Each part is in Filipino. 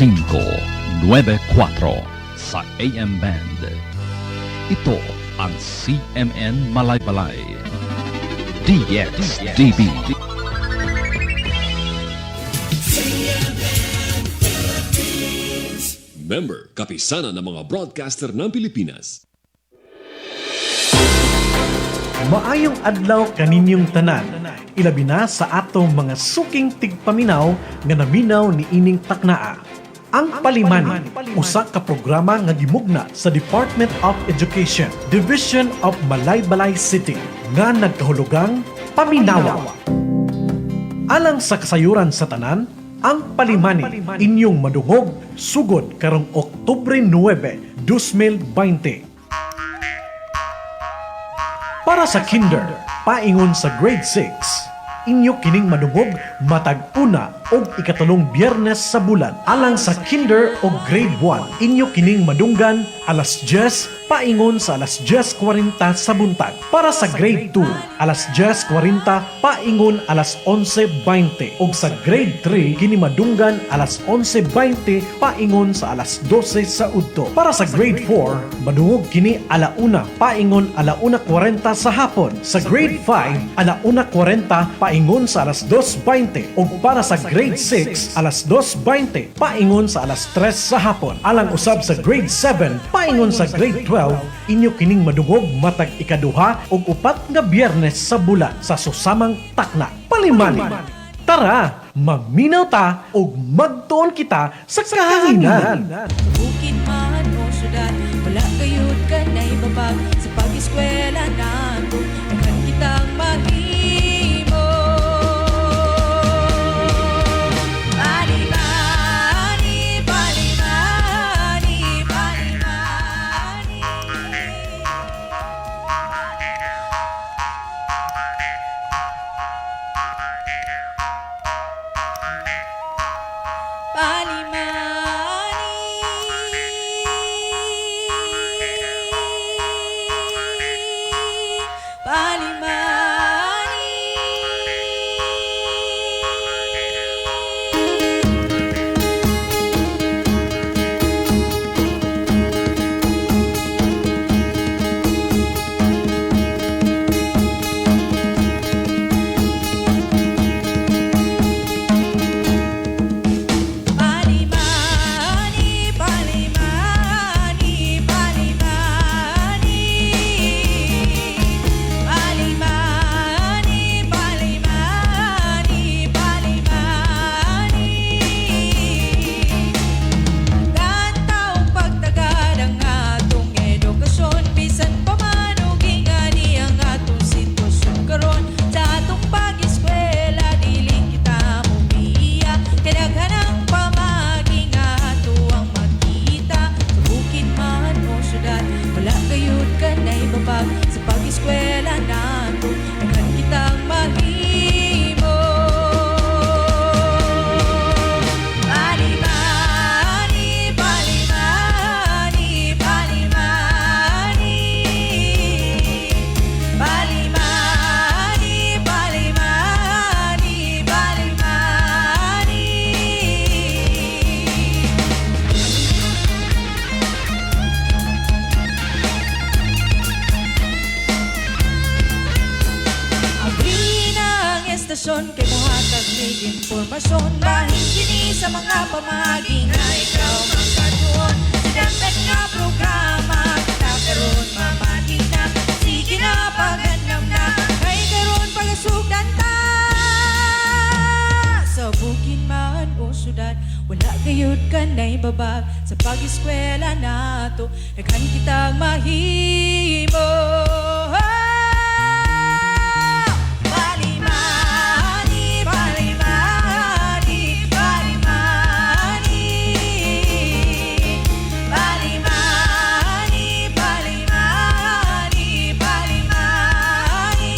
594 sa AM Band. Ito ang CMN Malaybalay. DXDB. Member, kapisanan ng mga broadcaster ng Pilipinas. Maayong adlaw kaninyong tanan. Ilabi na sa atong mga suking tigpaminaw nga naminaw ni ining taknaa. Ang Palimani, usa ka programa nga gimugna sa Department of Education, Division of Malaybalay City, nga nagkahulugang Paminawa. Alang sa kasayuran sa tanan, ang Palimani inyong madungog sugod karong Oktubre 9, 2020. Para sa kinder, paingon sa grade 6, inyo kining madungog matag una og ikatulong Biyernes sa bulan. Alang sa kinder o grade 1, inyo kining madunggan alas 10 paingon sa alas 10:40 sa buntag. Para sa grade 2, alas 10:40 paingon alas 11:20. Og sa grade 3, kini madunggan alas 11:20 paingon sa alas 12 sa udto. Para sa grade 4, madungog kini alauna paingon alauna 40 sa hapon. Sa grade 5, alauna 40 paingon sa alas 2:20. Og para sa grade 6, alas 2:20 paingon sa alas 3 sa hapon. Alang usab sa grade 7, paingon sa grade 12, inyo kining madungog matag ikaduha og upat nga Biyernes sa bulan sa susamang takna. Palimani. Tara, maminaw ta og magtuon kita sa kahanginan. Bukid man o syudad, wala kayod ka na ibabag. Sa pag-eskwela nato, naghan kitang maghimo. Palimani, palimani, palimani. Palimani, palimani, palimani. Palimani, palimani, palimani. Gantaong pagtagad ang atong edukasyon, bisan pa man og ingani ang atong sitwasyon karon. Sa atong pag-eskwela, dili kita mumiya, kay daghanang pamagi nga ato ang makita. Sa bukid man o syudad, wala kayod ka na ibabag. Sa pag-eskwela nato, daghan kitang mahimo. Palimani, palimani, palimani. Palimani, palimani, palimani. Abri na ang estasyon kay mohatag mig impormasyon. Bahin kini sa mga pamagi nga ikaw magkatuon. Sinagtag nga programa kita karon mamati na. Sige na pagandam na, kay karon pagasugdan ta. Sa bukid man o syudad, wala kayod ka na ibabag. Sa pag-eskwela nato, daghan kitang mahimo. Palimani, palimani, palimani. Palimani, palimani, palimani.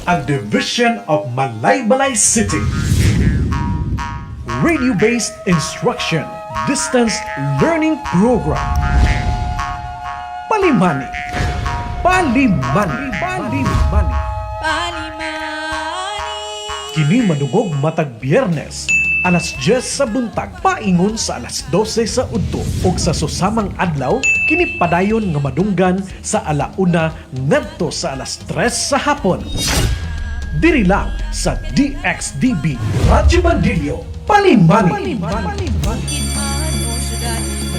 ang Division of Malaybalay City. Radio-based instruction, distance learning program. Palimani. Palimani. Palimani. Palimani. Kini madungog matag Biyernes, alas 10 sa buntag, paingon sa alas 12 sa udto, ug sa susamang adlaw, kini padayon nga madunggan sa alauna ngadto sa alas 3 sa hapon. Diri lang sa DXDB Radyo Bandilyo, Palimani.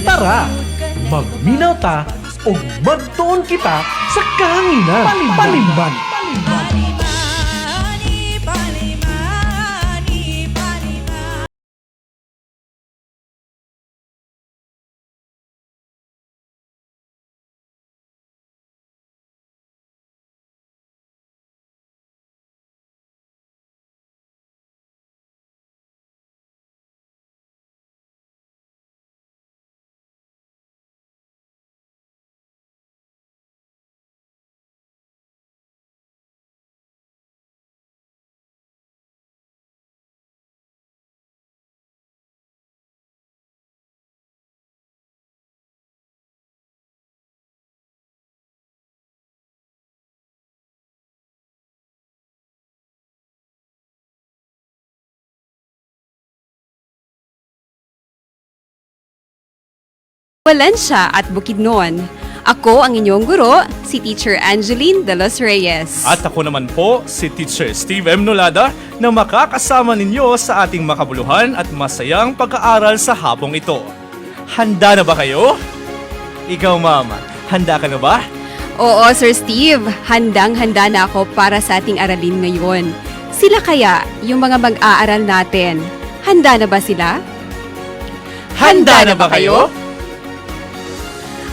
Tara, magminaw ta o magtuon kita sa kahanginan. Palimani. Palimani, palimani, palimani. Valencia at Bukidnon. Ako ang inyong guro, si Teacher Angeline de los Reyes. At ako naman po, si Teacher Steve M. Nolada, na makakasama ninyo sa ating makabuluhan at masayang pag-aaral sa hapong ito. Handa na ba kayo? Ikaw, Mama, handa ka na ba? Oo, Sir Steve. Handang-handa na ako para sa ating aralin ngayon. Sila kaya, yung mga mag-aaral natin, handa na ba sila? Handa na ba kayo?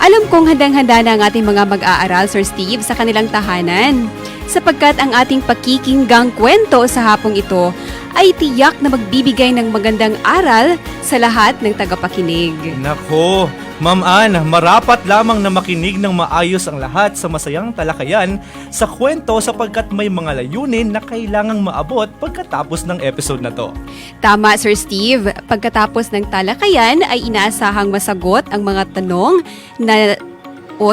Alam kong handang-handa na ang ating mga mag-aaral, Sir Steve, sa kanilang tahanan. Sapagkat ang ating pakikinggang kwento sa hapong ito ay tiyak na magbibigay ng magandang aral sa lahat ng tagapakinig. Nako, Ma'am Ann, marapat lamang na makinig ng maayos ang lahat sa masayang talakayan sa kwento sapagkat may mga layunin na kailangang maabot pagkatapos ng episode na to. Tama, Sir Steve. Pagkatapos ng talakayan ay inaasahang masagot ang mga tanong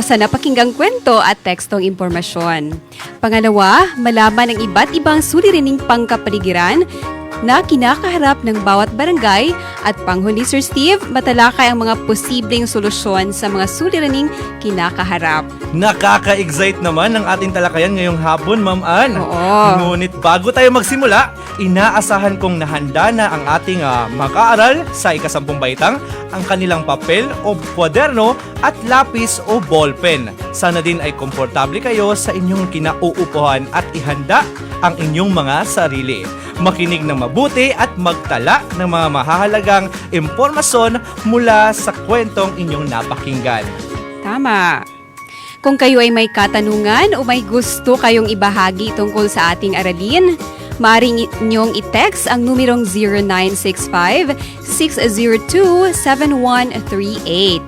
sa napakinggang kwento at tekstong impormasyon. Pangalawa, malaman ang iba't ibang suliraning pangkapaligiran na kinakaharap ng bawat barangay at panghuli, Sir Steve, matalakay ang mga posibleng solusyon sa mga suliraning kinakaharap. Nakaka-excite naman ang ating talakayan ngayong hapon, Ma'am Ann. Oo. Ngunit bago tayo magsimula, inaasahan kong nahanda na ang ating mag-aaral sa ikasampung baitang ang kanilang papel o kwaderno at lapis o ballpen. Sana din ay komportable kayo sa inyong kinauupuhan at ihanda ang inyong mga sarili. Makinig ng mabuti at magtala ng mga mahahalagang impormasyon mula sa kwentong inyong napakinggan. Tama. Kung kayo ay may katanungan o may gusto kayong ibahagi tungkol sa ating aralin, maaari inyong i-text ang numerong 0965-602-7138.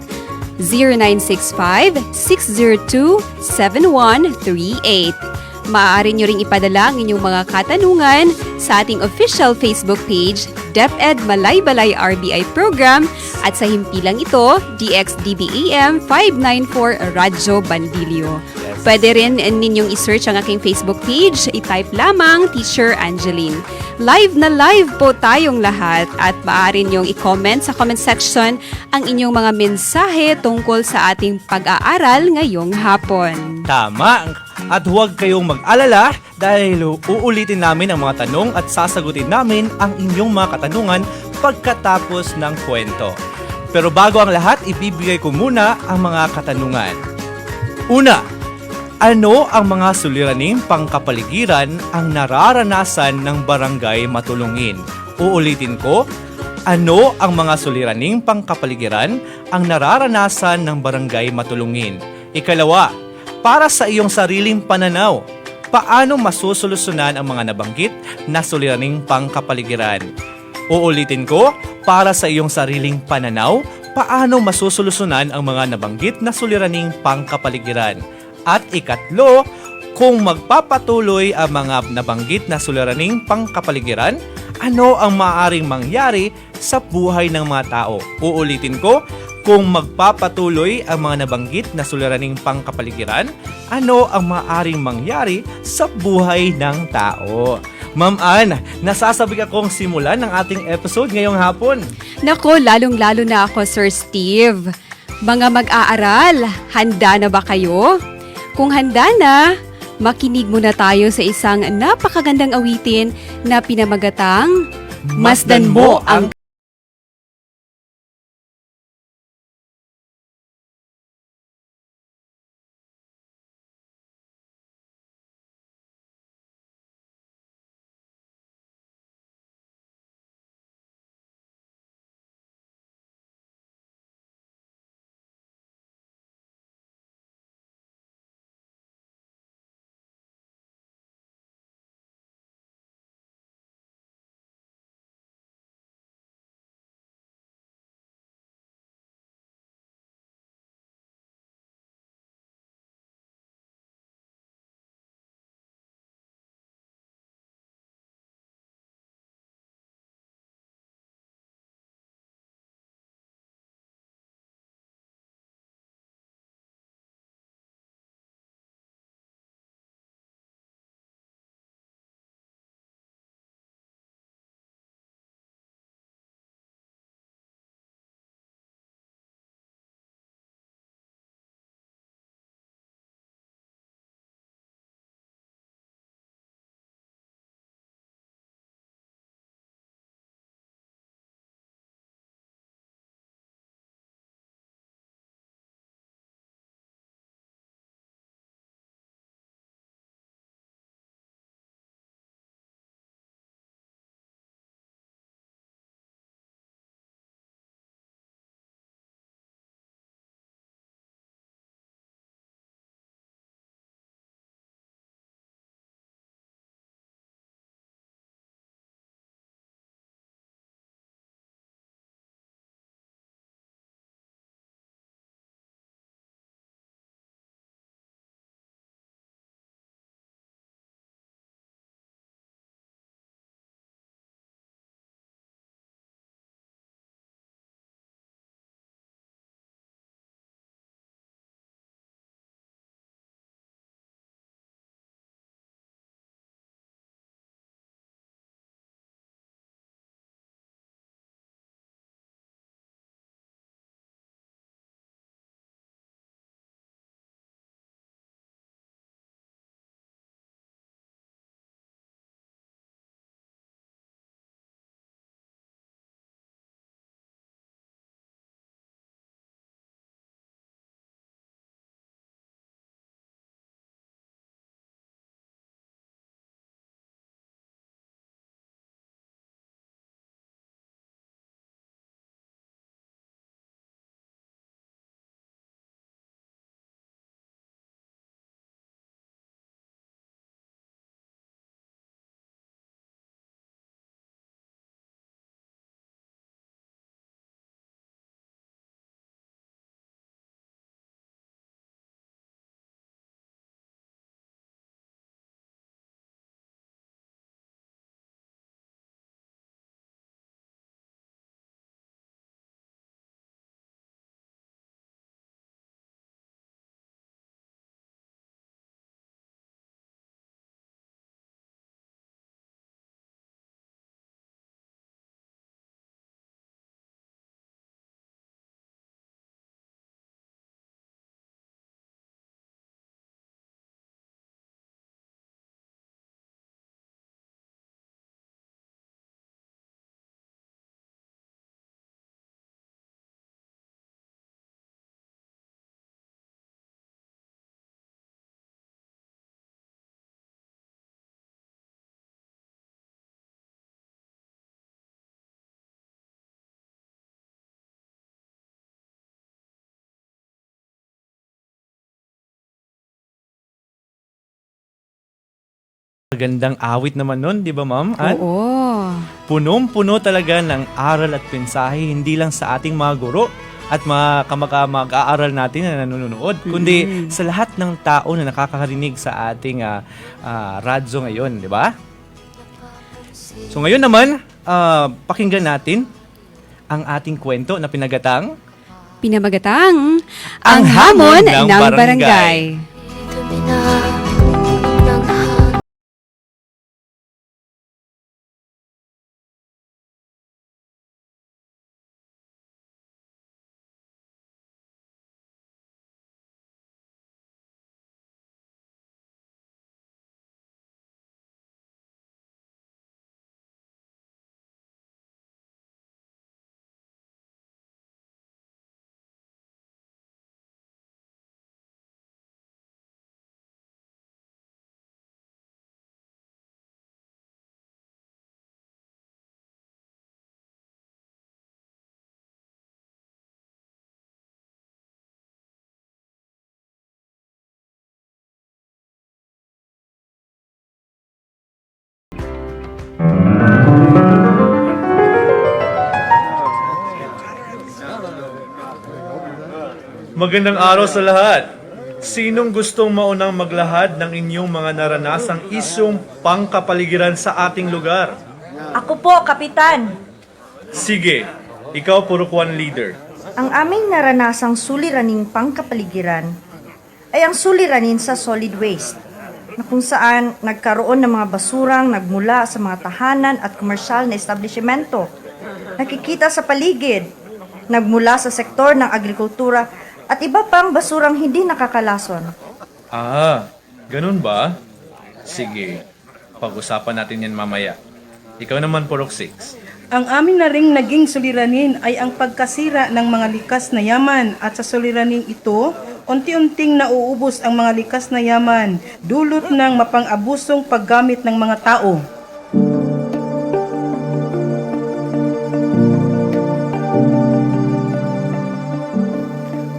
0965-602-7138. Maaari nyo ring ipadala ang inyong mga katanungan sa ating official Facebook page, DepEd Malaybalay RBI Program, at sa himpilang ito, DXDBAM 594 Radyo Bandilyo. Pwede rin ninyong isearch ang aking Facebook page, i-type lamang Teacher Angeline. Live na live po tayong lahat at maaari nyong i-comment sa comment section ang inyong mga mensahe tungkol sa ating pag-aaral ngayong hapon. Tama! At huwag kayong mag-alala dahil uulitin namin ang mga tanong at sasagutin namin ang inyong mga katanungan pagkatapos ng kwento. Pero bago ang lahat, ibibigay ko muna ang mga katanungan. Una, ano ang mga suliraning pangkapaligiran ang nararanasan ng barangay Matulungin? Uulitin ko, ano ang mga suliraning pangkapaligiran ang nararanasan ng barangay Matulungin? Ikalawa, para sa iyong sariling pananaw, paano masusolusyonan ang mga nabanggit na suliraning pangkapaligiran? Uulitin ko, para sa iyong sariling pananaw, paano masusolusyonan ang mga nabanggit na suliraning pangkapaligiran? At ikatlo, kung magpapatuloy ang mga nabanggit na suliraning pangkapaligiran, ano ang maaaring mangyari sa buhay ng mga tao? Uulitin ko, kung magpapatuloy ang mga nabanggit na suliraning pangkapaligiran, ano ang maaaring mangyari sa buhay ng tao? Ma'am Ann, nasasabik akong simulan ng ating episode ngayong hapon. Nako, lalong-lalo na ako, Sir Steve. Mga mag-aaral, handa na ba kayo? Kung handa na, makinig muna tayo sa isang napakagandang awitin na pinamagatang Masdan mo ang Magandang awit naman nun, di ba ma'am? Ann? Oo. Punong-puno talaga ng aral at mensahe hindi lang sa ating mga guro, at mga mag-aaral natin na nanonood, kundi sa lahat ng tao na nakakarinig sa ating radyo ngayon, di ba? So ngayon naman, pakinggan natin ang ating kwento na Pinamagatang Ang ang hamon Hamon ng ng Barangay. barangay. Magandang araw sa lahat. Sinong gustong maunang maglahad ng inyong mga naranasang isyong pangkapaligiran sa ating lugar? Ako po, Kapitan. Sige, ikaw Purokwan Leader. Ang aming naranasang suliraning pangkapaligiran ay ang suliranin sa solid waste, na kung saan nagkaroon ng mga basurang nagmula sa mga tahanan at komersyal na establishmento. Nakikita sa paligid, nagmula sa sektor ng agrikultura at iba pang basurang hindi nakakalason. Ganun ba? Sige, pag-usapan natin yan mamaya. Ikaw naman Purok 6. Ang amin na ring naging suliranin ay ang pagkasira ng mga likas na yaman at sa suliraning ito, unti-unting nauubos ang mga likas na yaman, dulot ng mapang-abusong paggamit ng mga tao.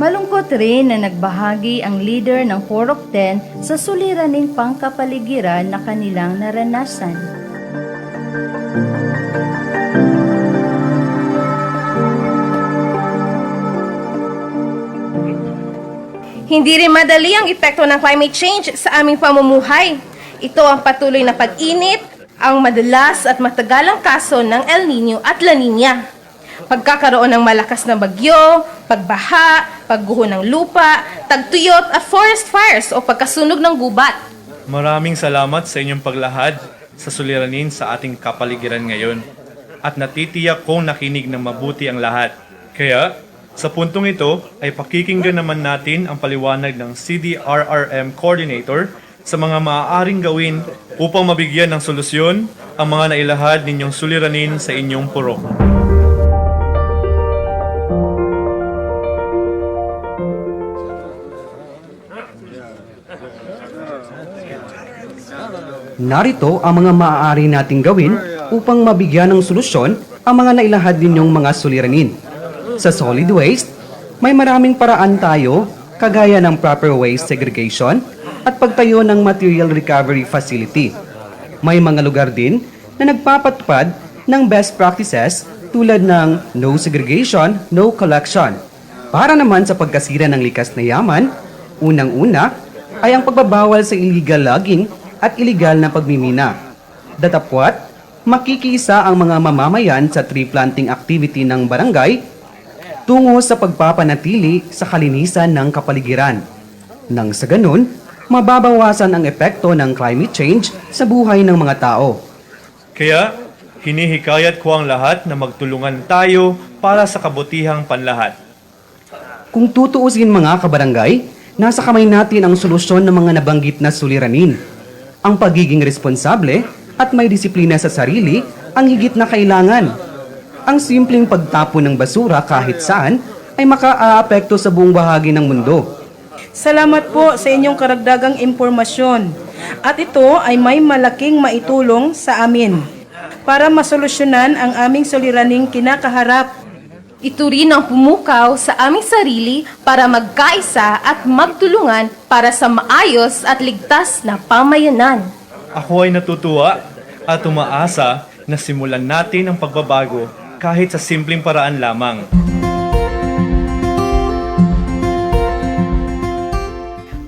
Malungkot rin na nagbahagi ang leader ng Purok 10 sa suliraning pangkapaligiran na kanilang naranasan. Hindi rin madali ang epekto ng climate change sa aming pamumuhay. Ito ang patuloy na pag-init, ang madalas at matagalang kaso ng El Nino at La Nina. Pagkakaroon ng malakas na bagyo, pagbaha, pagguho ng lupa, tagtuyot at forest fires o pagkasunog ng gubat. Maraming salamat sa inyong paglahad sa suliranin sa ating kapaligiran ngayon at natitiyak kong nakinig ng mabuti ang lahat. Kaya, sa puntong ito ay pakikinggan naman natin ang paliwanag ng CDRRM Coordinator sa mga maaaring gawin upang mabigyan ng solusyon ang mga nailahad ninyong suliranin sa inyong purok. Narito ang mga maaari nating gawin upang mabigyan ng solusyon ang mga nailahad ninyong mga suliranin. Sa solid waste, may maraming paraan tayo kagaya ng proper waste segregation at pagtayo ng material recovery facility. May mga lugar din na nagpapatupad ng best practices tulad ng no segregation, no collection. Para naman sa pagkasira ng likas na yaman, unang-una ay ang pagbabawal sa illegal logging at iligal na pagmimina. Datapwat, makikiisa ang mga mamamayan sa tree planting activity ng barangay tungo sa pagpapanatili sa kalinisan ng kapaligiran. Nang sa ganun, mababawasan ang epekto ng climate change sa buhay ng mga tao. Kaya, hinihikayat ko ang lahat na magtulungan tayo para sa kabutihang panlahat. Kung tutuusin mga kabarangay, nasa kamay natin ang solusyon ng mga nabanggit na suliranin. Ang pagiging responsable at may disiplina sa sarili ang higit na kailangan. Ang simpleng pagtapon ng basura kahit saan ay makaaapekto sa buong bahagi ng mundo. Salamat po sa inyong karagdagang impormasyon. At ito ay may malaking maitulong sa amin para masolusyonan ang aming suliraning kinakaharap. Ito rin ang pumukaw sa aming sarili para magkaisa at magtulungan para sa maayos at ligtas na pamayanan. Ako ay natutuwa at umaasa na simulan natin ang pagbabago kahit sa simpleng paraan lamang.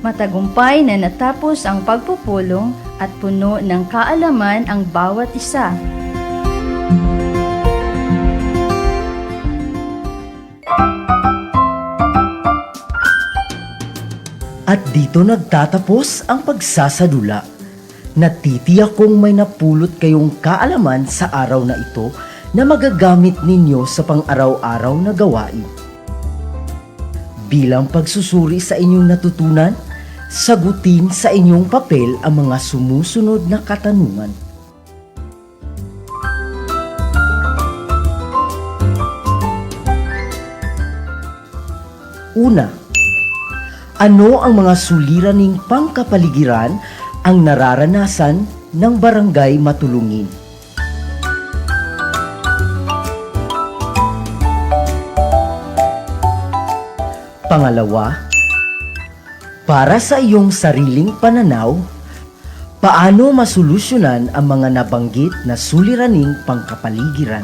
Matagumpay na natapos ang pagpupulong at puno ng kaalaman ang bawat isa. At dito nagtatapos ang pagsasadula. Natitiyak kong may napulot kayong kaalaman sa araw na ito na magagamit ninyo sa pang-araw-araw na gawain. Bilang pagsusuri sa inyong natutunan, sagutin sa inyong papel ang mga sumusunod na katanungan. Una, ano ang mga suliraning pangkapaligiran ang nararanasan ng barangay Matulungin? Pangalawa, para sa iyong sariling pananaw, paano masolusyonan ang mga nabanggit na suliraning pangkapaligiran?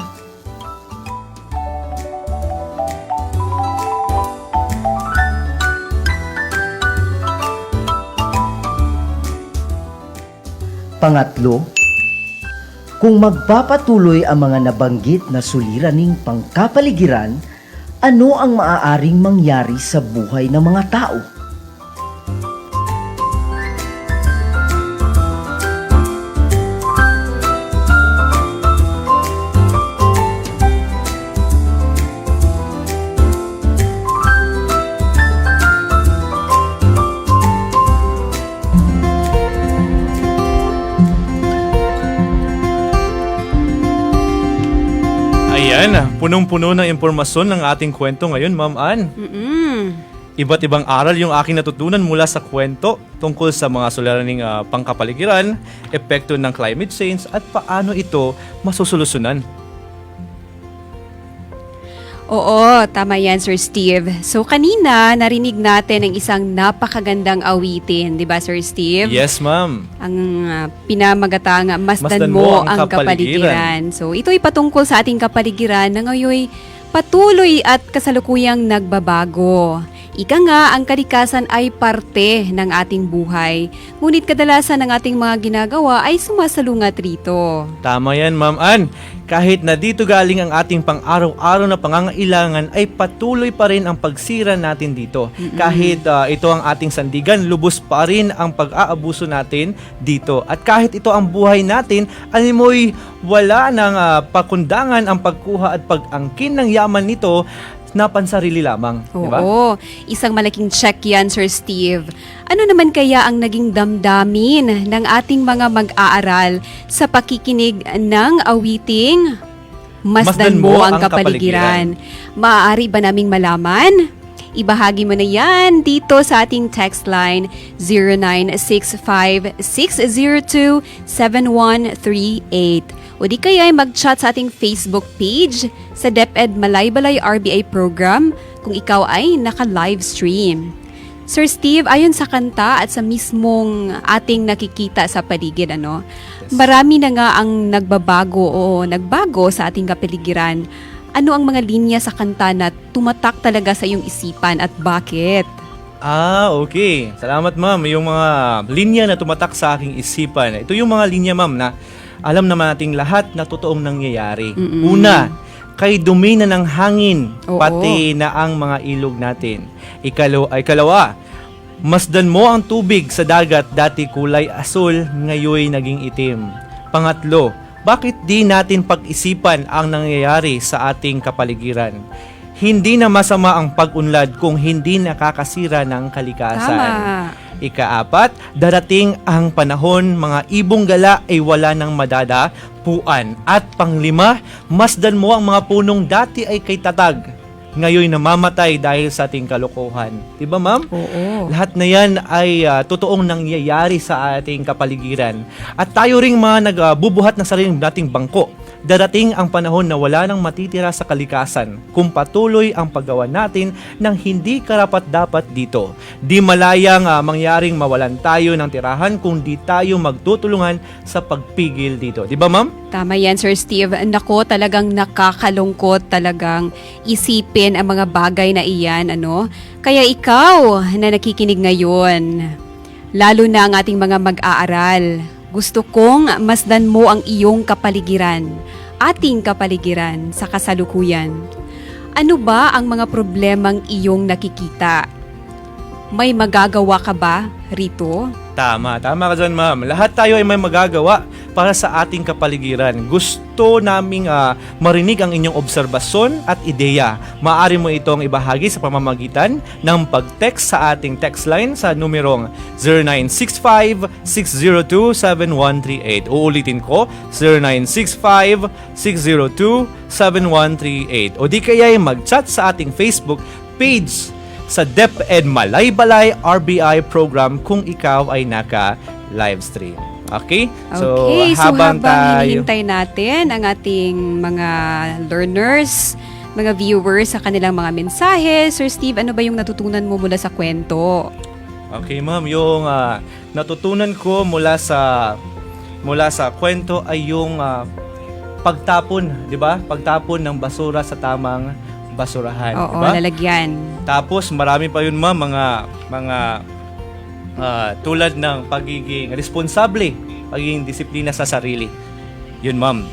Pangatlo, kung magpapatuloy ang mga nabanggit na suliraning pangkapaligiran, ano ang maaaring mangyari sa buhay ng mga tao? Ayan, punong-puno ng impormasyon ng ating kwento ngayon, Ma'am Ann. Iba't ibang aral yung aking natutunan mula sa kwento tungkol sa mga suliraning pangkapaligiran, epekto ng climate change at paano ito masusolusyunan. Oo, tama yan, Sir Steve. So, kanina, narinig natin ang isang napakagandang awitin, di ba, Sir Steve? Yes, Ma'am. Ang pinamagatang masdan mo ang kapaligiran. So, ito'y patungkol sa ating kapaligiran na ngayon patuloy at kasalukuyang nagbabago. Ika nga, ang kalikasan ay parte ng ating buhay. Ngunit kadalasan ng ating mga ginagawa ay sumasalungat rito. Tama yan, Ma'am Ann. Kahit na dito galing ang ating pang-araw-araw na pangangailangan, ay patuloy pa rin ang pagsira natin dito. Kahit ito ang ating sandigan, lubos pa rin ang pag-aabuso natin dito. At kahit ito ang buhay natin, alimoy wala ng pakundangan ang pagkuha at pag-angkin ng yaman nito na pansarili lamang. Diba? Oo, isang malaking check yan, Sir Steve. Ano naman kaya ang naging damdamin ng ating mga mag-aaral sa pakikinig ng awiting Masdan mo ang kapaligiran? Maaari ba naming malaman? Ibahagi mo na yan dito sa ating text line 0965-602-7138. O di kaya ay mag-chat sa ating Facebook page sa DepEd Malaybalay RBI program kung ikaw ay naka-live stream. Sir Steve, ayon sa kanta at sa mismong ating nakikita sa paligid, marami na nga ang nagbago sa ating kapaligiran. Ano ang mga linya sa kanta na tumatak talaga sa iyong isipan at bakit? Okay. Salamat, Ma'am. Yung mga linya na tumatak sa aking isipan. Ito yung mga linya, Ma'am, na alam naman nating lahat na totoong nangyayari. Una, kay dumi na ng hangin, pati na ang mga ilog natin. Ikalawa, masdan mo ang tubig sa dagat, dati kulay asul, ngayon naging itim. Pangatlo, bakit di natin pag-isipan ang nangyayari sa ating kapaligiran? Hindi na masama ang pag-unlad kung hindi nakakasira ng kalikasan. Tama. Ikaapat, darating ang panahon, mga ibong gala ay wala nang madadapuan. At panglima, masdan mo ang mga punong dati ay kay tatag, ngayon namamatay dahil sa ating kalokohan. Diba, Ma'am? Oo. Lahat na yan ay totoong nangyayari sa ating kapaligiran. At tayo ring mga nagbubuhat ng sariling dating bangko darating ang panahon na wala nang matitira sa kalikasan kung patuloy ang paggawa natin ng hindi karapat-dapat dito. Di malayang mangyaring mawalan tayo ng tirahan kung di tayo magtutulungan sa pagpigil dito. Di ba, ma'am? Tama yan, Sir Steve. Nako, talagang nakakalungkot talagang isipin ang mga bagay na iyan, ano? Kaya ikaw na nakikinig ngayon, lalo na ang ating mga mag-aaral, gusto kong masdan mo ang iyong kapaligiran, ating kapaligiran sa kasalukuyan. Ano ba ang mga problemang iyong nakikita? May magagawa ka ba rito? Tama ka dyan, ma'am. Lahat tayo ay may magagawa para sa ating kapaligiran. Gusto naming marinig ang inyong obserbasyon at ideya. Maaari mo itong ibahagi sa pamamagitan ng pag-text sa ating text line sa numerong 0965-602-7138. Uulitin ko, 0965-602-7138. O di kaya mag-chat sa ating Facebook page sa DepEd Malaybalay RBI program kung ikaw ay naka-livestream. Okay? So habang hinihintay natin ang ating mga learners, mga viewers sa kanilang mga mensahe, Sir Steve, ano ba yung natutunan mo mula sa kwento? Okay, ma'am, yung natutunan ko mula sa kwento ay yung pagtapon, 'di ba? Pagtapon ng basura sa tamang basurahan, Oo, diba? lalagyan. Tapos marami pa yun, ma'am, mga tulad ng pagiging responsable, pagiging disiplina sa sarili. Yun, ma'am.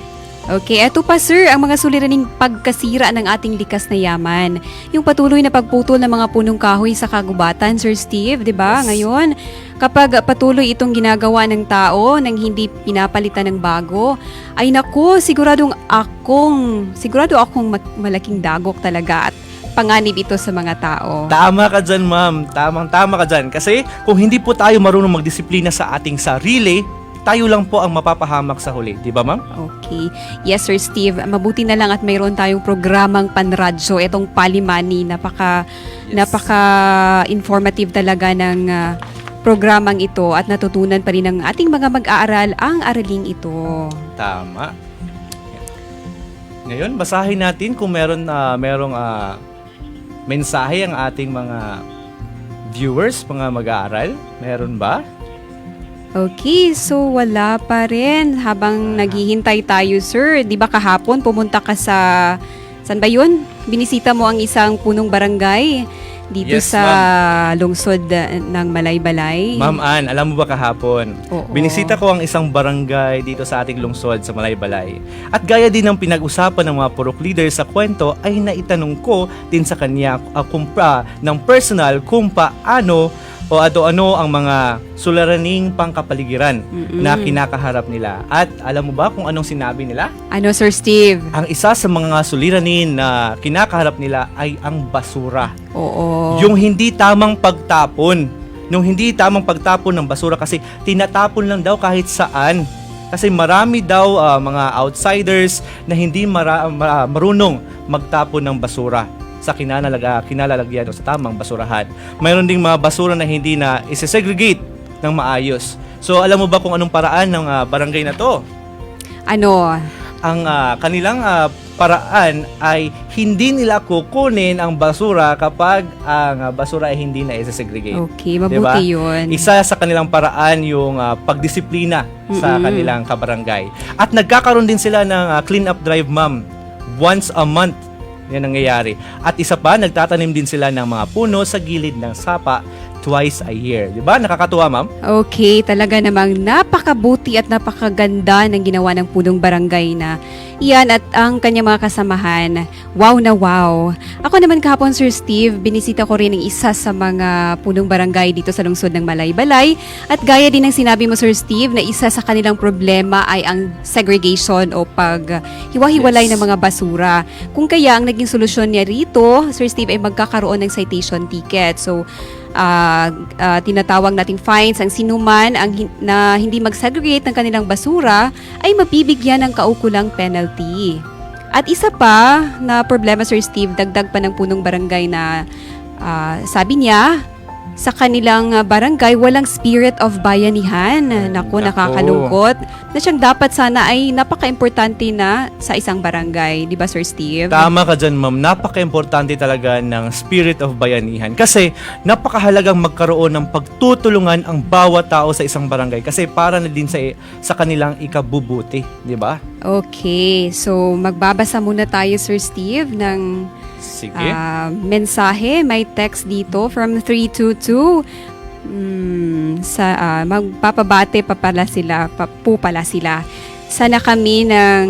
Okay, eto pa sir, ang mga suliraning pagkasira ng ating likas na yaman. Yung patuloy na pagputol ng mga punong kahoy sa kagubatan, Sir Steve, di ba? Yes. Ngayon, kapag patuloy itong ginagawa ng tao nang hindi pinapalitan ng bago, ay naku, sigurado akong malaking dagok talaga at panganib ito sa mga tao. Tama ka dyan, ma'am. Tama ka dyan. Kasi kung hindi po tayo marunong magdisiplina sa ating sarili, tayo lang po ang mapapahamak sa huli. Di ba, ma'am? Okay. Yes, Sir Steve. Mabuti na lang at mayroon tayong programang panradyo. Itong Palimani. Napaka-informative talaga ng programang ito at natutunan pa rin ng ating mga mag-aaral ang araling ito. Tama. Ngayon, basahin natin kung merong mensahe ang ating mga viewers, mga mag-aaral. Meron ba? Okay, so wala pa rin habang naghihintay tayo, sir. Di ba kahapon pumunta ka sa, saan ba yun? Binisita mo ang isang punong barangay dito Yes, sa lungsod ng Malaybalay. Ma'am Ann, alam mo ba kahapon? Oo. Binisita ko ang isang barangay dito sa ating lungsod sa Malaybalay. At gaya din ng pinag-usapan ng mga purok leaders sa kwento, ay naitanong ko din sa kanya ng personal kung paano o ano ang mga suliraning pangkapaligiran na kinakaharap nila. At alam mo ba kung anong sinabi nila? Ano, Sir Steve? Ang isa sa mga suliranin na kinakaharap nila ay ang basura. Oo. Yung hindi tamang pagtapon. Nung hindi tamang pagtapon ng basura kasi tinatapon lang daw kahit saan. Kasi marami daw mga outsiders na hindi marunong magtapon ng basura sa kinalalagyan o sa tamang basurahan. Mayroon ding mga basura na hindi na isesegregate ng maayos. So alam mo ba kung anong paraan ng barangay na to? Ano? Ang kanilang paraan ay hindi nila kukunin ang basura kapag ang basura ay hindi na isesegregate. Okay, mabuti yun. Isa sa kanilang paraan yung pagdisiplina sa kanilang kabarangay. At nagkakaroon din sila ng clean-up drive, ma'am, once a month. Yan ang nangyayari. At isa pa, nagtatanim din sila ng mga puno sa gilid ng sapa twice a year. Di ba? Nakakatuwa, ma'am? Okay, talaga namang napakabuti at napakaganda ng ginawa ng punong barangay na iyan at ang kanyang mga kasamahan. Wow na wow. Ako naman kahapon, Sir Steve, binisita ko rin ang isa sa mga punong barangay dito sa lungsod ng Malaybalay. At gaya din ng sinabi mo, Sir Steve, na isa sa kanilang problema ay ang segregation o paghiwa-hiwalay ng mga basura. Kung kaya ang naging solusyon niya rito, Sir Steve, ay magkakaroon ng citation ticket. So, tinatawag nating fines ang sinuman na hindi mag-segregate ng kanilang basura ay mabibigyan ng kaukulang penalty. At isa pa na problema, Sir Steve, dagdag pa ng punong barangay na sabi niya, sa kanilang barangay walang spirit of bayanihan. Naku, nakakalungkot. Na siyang dapat sana ay napaka-importante na sa isang barangay. Di ba, Sir Steve? Tama ka dyan, ma'am. Napaka-importante talaga ng spirit of bayanihan. Kasi napakahalagang magkaroon ng pagtutulungan ang bawat tao sa isang barangay. Kasi para na din sa kanilang ikabubuti. Di ba? Okay. So, magbabasa muna tayo, Sir Steve, ng Sige. mensahe. May text dito from 322. Magpapabate pa pala sila. Sana kami ng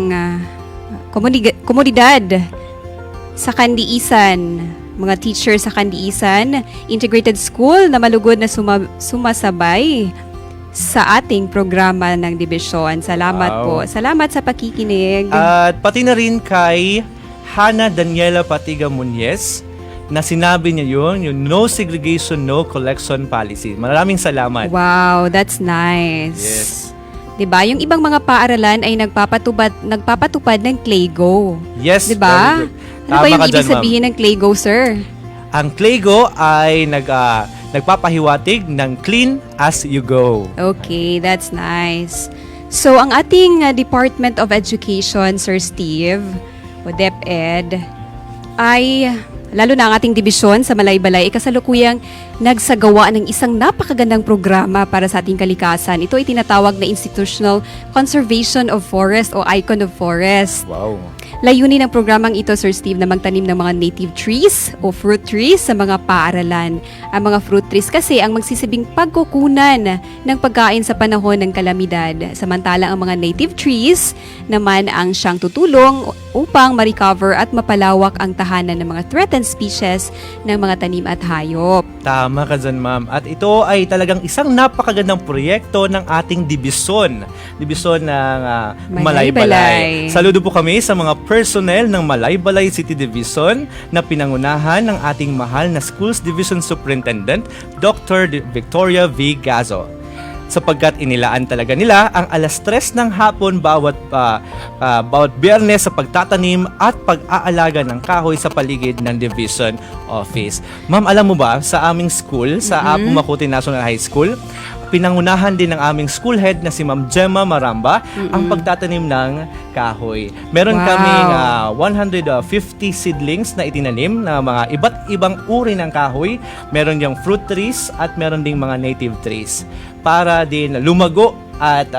komunidad sa Kandiisan, mga teachers sa Kandiisan Integrated School na malugod na sumasabay sa ating programa ng dibisyon. Salamat po. Salamat sa pakikinig. At pati na rin kay Hana Daniela Patiga Muñez na sinabi niya yung no segregation, no collection policy. Maraming salamat. Wow, that's nice. Yes. 'Di ba? Yung ibang mga paaralan ay nagpapatupad ng Claygo. Yes, 'di ba? very good. Ano ba Tama yung ka ibig dyan, ma'am. sabihin ng Claygo, sir? Ang Claygo ay nagpapahiwatig ng clean as you go. Okay, that's nice. So, ang ating Department of Education, Sir Steve, o DepEd, ay lalo na ang ating dibisyon sa Malaybalay, kasalukuyang nagsagawa ng isang napakagandang programa para sa ating kalikasan. Ito ay tinatawag na Institutional Conservation of Forest o Icon of Forest. Wow. Layunin ng programang ito, Sir Steve, na magtanim ng mga native trees o fruit trees sa mga paaralan. Ang mga fruit trees kasi ang magsisibing pagkukunan ng pagkain sa panahon ng kalamidad. Samantala ang mga native trees naman ang siyang tutulong upang ma-recover at mapalawak ang tahanan ng mga threatened species ng mga tanim at hayop. Tama ka dyan, ma'am. At ito ay talagang isang napakagandang proyekto ng ating dibisyon. Dibisyon ng Malaybalay. Saludo po kami sa mga personnel ng Malaybalay City Division na pinangunahan ng ating mahal na Schools Division Superintendent, Dr. Victoria V. Gazo. Sapagkat inilaan talaga nila ang 3:00 ng hapon bawat Biyernes sa pagtatanim at pag-aalaga ng kahoy sa paligid ng Division Office. Ma'am, alam mo ba, sa aming school, sa Apo Makuti National High School, pinangunahan din ng aming school head na si Ma'am Gemma Maramba ang pagtatanim ng kahoy. Meron kaming 150 seedlings na itinanim na mga iba't ibang uri ng kahoy. Meron yung fruit trees at meron ding mga native trees para din lumago at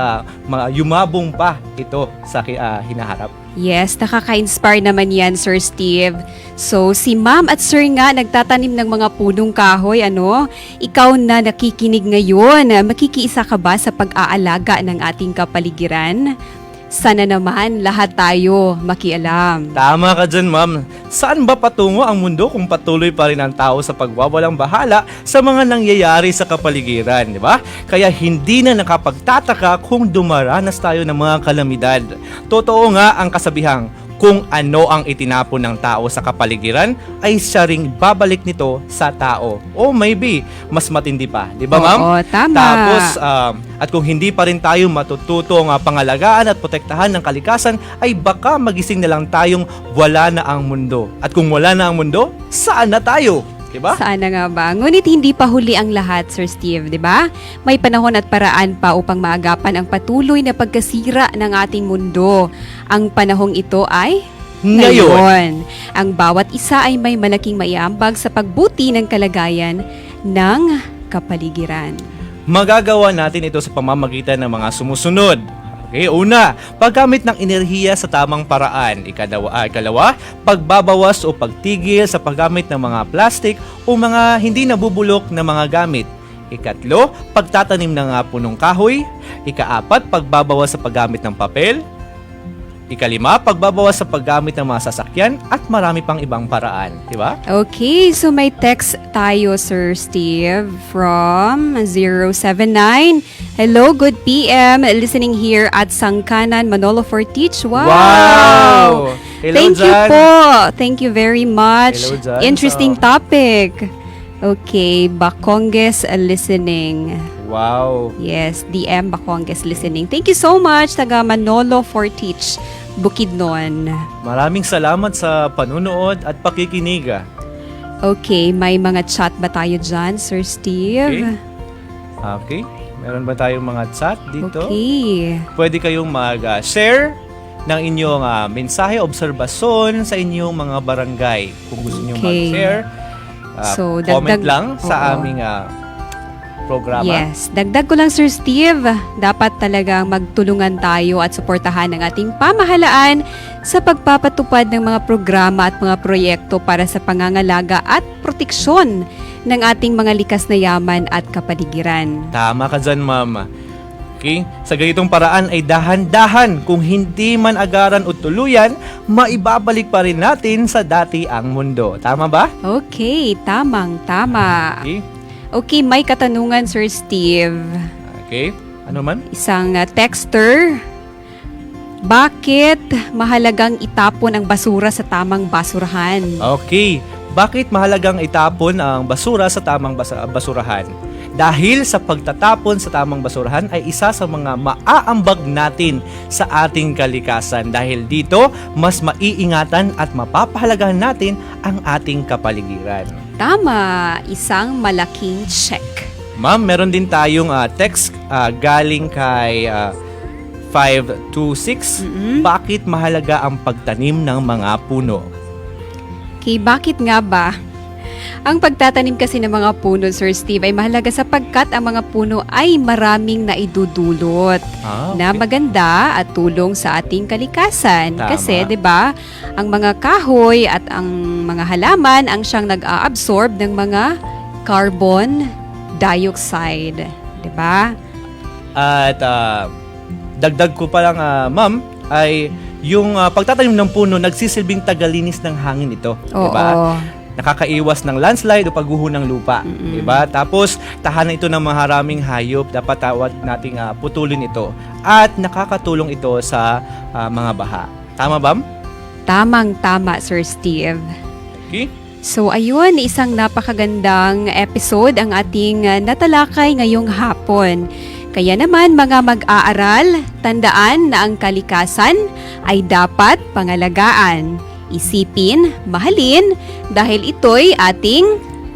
yumabong pa ito sa hinaharap. Yes, nakaka-inspire naman yan, Sir Steve. So, si Ma'am at Sir nga nagtatanim ng mga punong kahoy, ano? Ikaw na nakikinig ngayon, makikiisa ka ba sa pag-aalaga ng ating kapaligiran? Sana naman lahat tayo makialam. Tama ka dyan, ma'am. Saan ba patungo ang mundo kung patuloy pa rin ang tao sa pagwawalang bahala sa mga nangyayari sa kapaligiran, di ba? Kaya hindi na nakapagtataka kung dumaranas tayo ng mga kalamidad. Totoo nga ang kasabihang, kung ano ang itinapon ng tao sa kapaligiran, ay siya ring babalik nito sa tao. O maybe, mas matindi pa. Di ba, ma'am? Oo, tama. Tapos, at kung hindi pa rin tayo matututong pangalagaan at protektahan ng kalikasan, ay baka magising na lang tayong wala na ang mundo. At kung wala na ang mundo, saan na tayo? Diba? Saan na nga ba? Ngunit hindi pa huli ang lahat, Sir Steve, di ba? May panahon at paraan pa upang maagapan ang patuloy na pagkasira ng ating mundo. Ang panahong ito ay ngayon. Ang bawat isa ay may malaking maiambag sa pagbuti ng kalagayan ng kapaligiran. Magagawa natin ito sa pamamagitan ng mga sumusunod. Okay, una, paggamit ng enerhiya sa tamang paraan. Ikalawa, pagbabawas o pagtigil sa paggamit ng mga plastic o mga hindi nabubulok na mga gamit. Ikatlo, pagtatanim ng punong kahoy. Ikaapat, pagbabawas sa paggamit ng papel. Ikalima, pagbabawas sa paggamit ng mga sasakyan at marami pang ibang paraan. Diba? Okay, so may text tayo, Sir Steve, from 079. Hello, good PM. Listening here at Sangkanan, Manolo Fortich. Wow! Hello, Thank you Jan. po. Thank you very much. Hello, Jan. Interesting topic. Okay, Baconges listening. Wow. Yes, DM Baconges listening. Thank you so much, taga Manolo Fortich, Bukidnon. Maraming salamat sa panunood at pakikinig. Okay, may mga chat ba tayo dyan, Sir Steve? Okay. Meron ba tayong mga chat dito? Okay. Pwede kayong mag-share ng inyong mensahe, obserbasyon sa inyong mga barangay. Kung gusto niyo mag-share, So, comment dagdag- lang sa Oo. aming programa. Yes. Dagdag ko lang, Sir Steve, dapat talagang magtulungan tayo at suportahan ang ating pamahalaan sa pagpapatupad ng mga programa at mga proyekto para sa pangangalaga at proteksyon ng ating mga likas na yaman at kapaligiran. Tama ka dyan, Ma'am. Okay? Sa ganitong paraan ay dahan-dahan, kung hindi man agaran o tuluyan, maibabalik pa rin natin sa dati ang mundo. Tama ba? Okay, tamang-tama. Okay? Okay, may katanungan, Sir Steve. Okay? Ano man? Isang texter. Bakit mahalagang itapon ang basura sa tamang basurahan? Okay. Bakit mahalagang itapon ang basura sa tamang basurahan? Dahil sa pagtatapon sa tamang basurahan ay isa sa mga maaambag natin sa ating kalikasan. Dahil dito, mas maiingatan at mapapahalagahan natin ang ating kapaligiran. Tama, isang malaking check. Ma'am, meron din tayong text galing kay 526. Bakit mahalaga ang pagtanim ng mga puno? Okay, bakit nga ba? Ang pagtatanim kasi ng mga puno, Sir Steve, ay mahalaga sapagkat ang mga puno ay maraming naidudulot na maganda at tulong sa ating kalikasan. Tama. Kasi, 'di ba, ang mga kahoy at ang mga halaman ang siyang nag-a-absorb ng mga carbon dioxide, 'di ba? At dagdag ko pa lang, ma'am, ay yung pagtatanim ng puno nagsisilbing tagalinis ng hangin ito, 'di ba? Nakakaiwas ng landslide o pagguho ng lupa, 'di ba? Tapos tahanan ito ng maraming hayop, dapat tawag nating putulin ito. At nakakatulong ito sa mga baha. Tama ba? Tamang-tama, Sir Steve. Okay? So ayun, isang napakagandang episode ang ating natalakay ngayong hapon. Kaya naman mga mag-aaral, tandaan na ang kalikasan ay dapat pangalagaan. Isipin, mahalin, dahil ito'y ating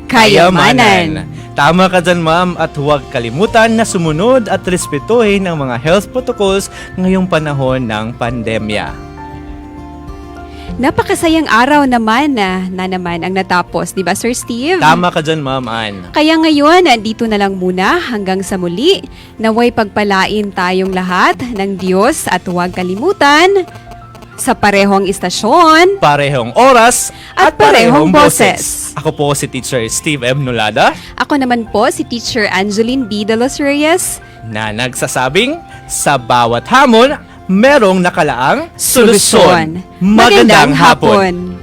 kayamanan. Tama ka dyan, ma'am, at huwag kalimutan na sumunod at respetuhin ang mga health protocols ngayong panahon ng pandemya. Napakasayang araw naman na naman ang natapos, di ba, Sir Steve? Tama ka dyan, Ma'am Ann. Kaya ngayon, dito na lang muna hanggang sa muli. Naway pagpalain tayong lahat ng Diyos at huwag kalimutan, sa parehong istasyon, Parehong oras, at parehong boses. Ako po si Teacher Steve M. Nolada. Ako naman po si Teacher Angeline B. De Los Reyes, Na nagsasabing, sa bawat hamon, merong nakalaang solusyon. Magandang hapon!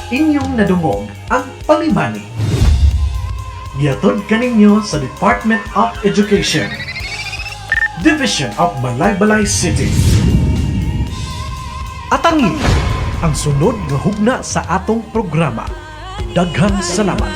Inyong nadungog ang Pangimani. Gihatod kaninyo sa Department of Education, Division of Malaybalay City. Atangin ang sunod nga hugna sa atong programa. Daghang salamat.